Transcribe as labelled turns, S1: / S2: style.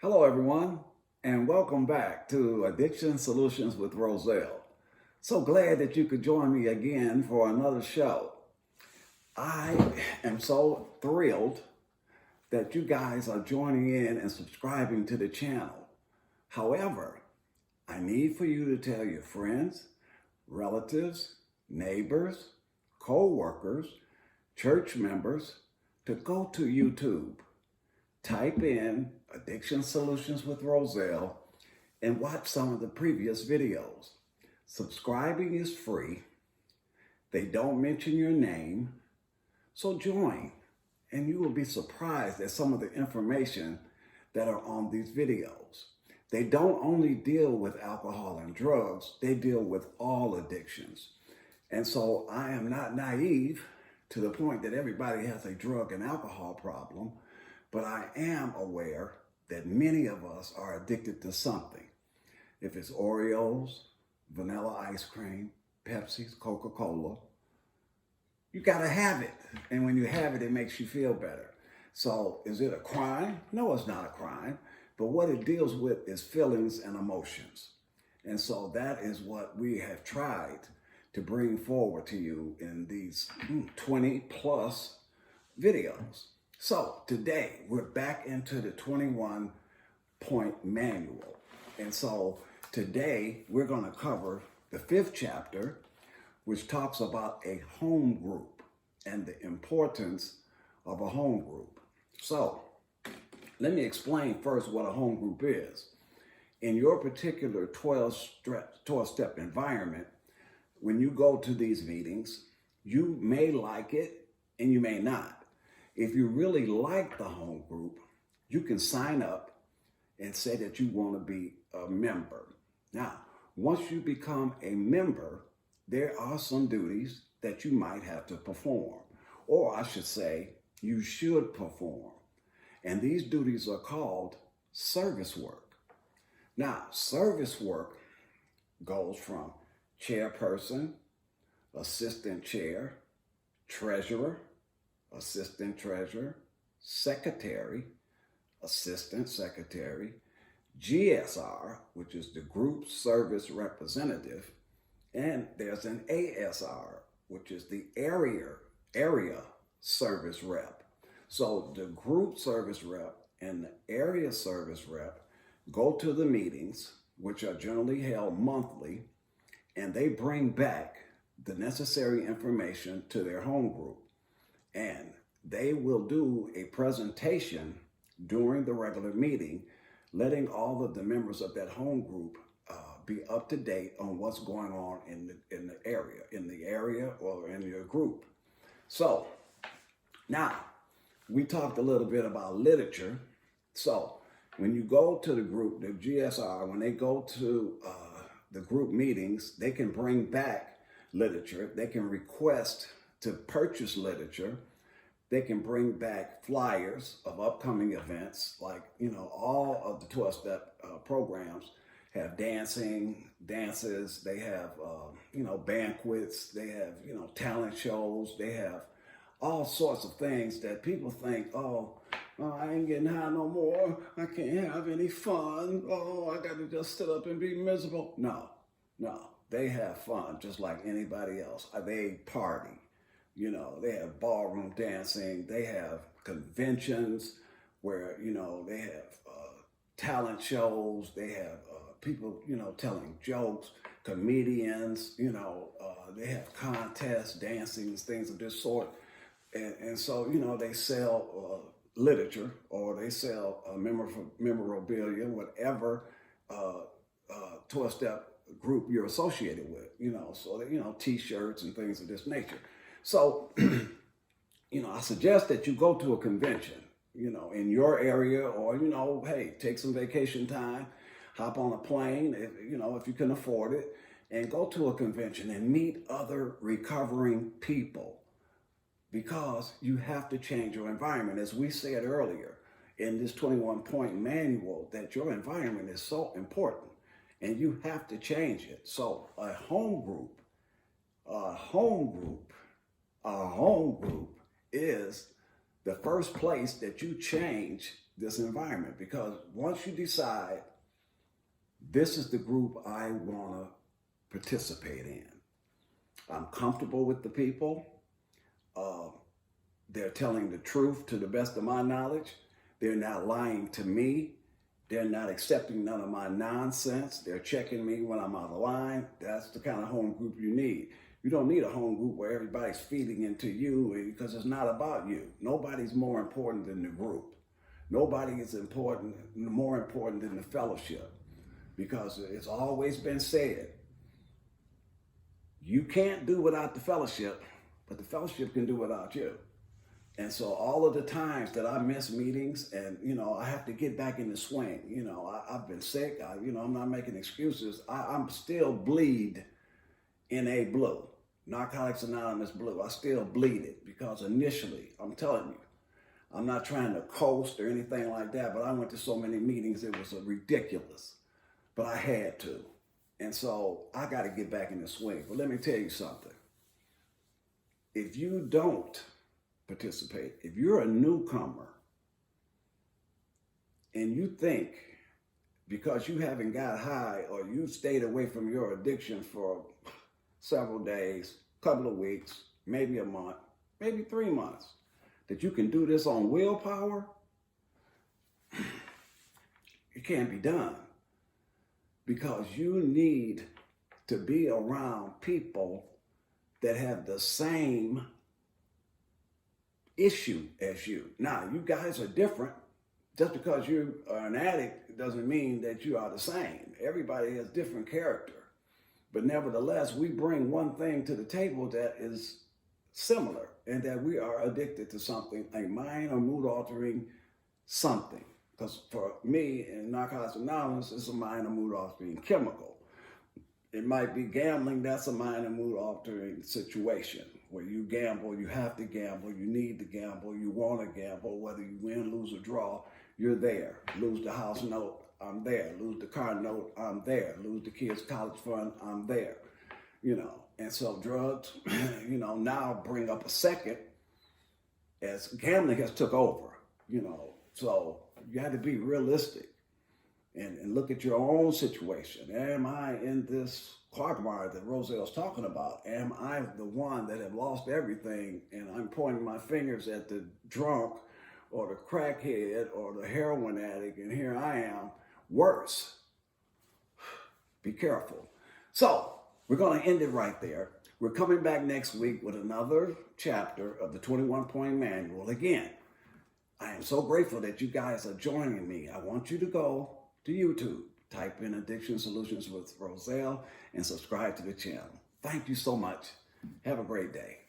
S1: Hello, everyone, and welcome back to Addiction Solutions with Roselle. So glad that you could join me again for another show. I am so thrilled that you guys are joining in and subscribing to the channel. However, I need for you to tell your friends, relatives, neighbors, co-workers, church members to go to YouTube. Type in Addiction Solutions with Roselle and watch some of the previous videos. Subscribing is free. They don't mention your name. So join and you will be surprised at some of the information that are on these videos. They don't only deal with alcohol and drugs, they deal with all addictions. And so I am not naive to the point that everybody has a drug and alcohol problem. But I am aware that many of us are addicted to something. If it's Oreos, vanilla ice cream, Pepsi's, Coca-Cola, you gotta have it. And when you have it, it makes you feel better. So is it a crime? No, it's not a crime. But what it deals with is feelings and emotions. And so that is what we have tried to bring forward to you in these 20 plus videos. So today we're back into the 21-point manual. And so today we're going to cover the 5th chapter, which talks about a home group and the importance of a home group. So let me explain first what a home group is. In your particular 12-step environment, when you go to these meetings, you may like it and you may not. If you really like the home group, you can sign up and say that you want to be a member. Now, once you become a member, there are some duties that you might have to perform, or I should say, you should perform. And these duties are called service work. Now, service work goes from chairperson, assistant chair, treasurer, assistant treasurer, secretary, assistant secretary, GSR, which is the group service representative, and there's an ASR, which is the area service rep. So the group service rep and the area service rep go to the meetings, which are generally held monthly, and they bring back the necessary information to their home group. And they will do a presentation during the regular meeting, letting all of the members of that home group be up to date on what's going on in the area or in your group. So now we talked a little bit about literature. So when you go to the group, the GSR, when they go to the group meetings, they can bring back literature. They can request to purchase literature. They can bring back flyers of upcoming events, like, all of the 12-step programs have dances, they have, banquets, they have, talent shows, they have all sorts of things that people think, oh, I ain't getting high no more, I can't have any fun, oh, I got to just sit up and be miserable. No, they have fun just like anybody else. They party. They have ballroom dancing, they have conventions where, they have talent shows, they have people, telling jokes, comedians, they have contests, dancing, things of this sort. And so, they sell literature or they sell memorabilia, whatever 12-step group you're associated with, so that, t-shirts and things of this nature. So, I suggest that you go to a convention, in your area, or, hey, take some vacation time, hop on a plane, if you can afford it, and go to a convention and meet other recovering people, because you have to change your environment. As we said earlier in this 21-point manual, that your environment is so important and you have to change it. So a home group is the first place that you change this environment, because once you decide this is the group I want to participate in, I'm comfortable with the people. They're telling the truth to the best of my knowledge. They're not lying to me. They're not accepting none of my nonsense. They're checking me when I'm out of line. That's the kind of home group you need. You don't need a home group where everybody's feeding into you, because it's not about you. Nobody's more important than the group. Nobody is more important than the fellowship, because it's always been said, you can't do without the fellowship, but the fellowship can do without you. And so all of the times that I miss meetings and, I have to get back in the swing, I've been sick, I'm not making excuses. I'm still bleed NA blue, Narcotics Anonymous blue. I still bleed it, because initially, I'm telling you, I'm not trying to coast or anything like that, but I went to so many meetings, it was ridiculous, but I had to. And so I got to get back in the swing. But let me tell you something. If you don't participate, if you're a newcomer and you think because you haven't got high or you stayed away from your addiction for several days, couple of weeks, maybe a month, maybe 3 months, that you can do this on willpower, it can't be done, because you need to be around people that have the same issue as you. Now, you guys are different. Just because you are an addict doesn't mean that you are the same. Everybody has different character. But nevertheless, we bring one thing to the table that is similar, and that we are addicted to something, a mind or mood altering something. Because for me, in Narcotics Anonymous, it's a mind or mood altering chemical. It might be gambling, that's a mind and mood altering situation. Where you gamble, you have to gamble, you need to gamble, you want to gamble, whether you win, lose, or draw, you're there. Lose the house note, I'm there. Lose the car note, I'm there. Lose the kids' college fund, I'm there. And so drugs, now bring up a second as gambling has took over, So you have to be realistic and look at your own situation. Am I in this quagmire that Roselle's talking about? Am I the one that have lost everything and I'm pointing my fingers at the drunk or the crackhead or the heroin addict, and here I am, worse? Be careful. So we're going to end it right there. We're coming back next week with another chapter of the 21-point manual. Again, I am so grateful that you guys are joining me. I want you to go to YouTube, type in Addiction Solutions with Roselle, and subscribe to the channel. Thank you so much. Have a great day.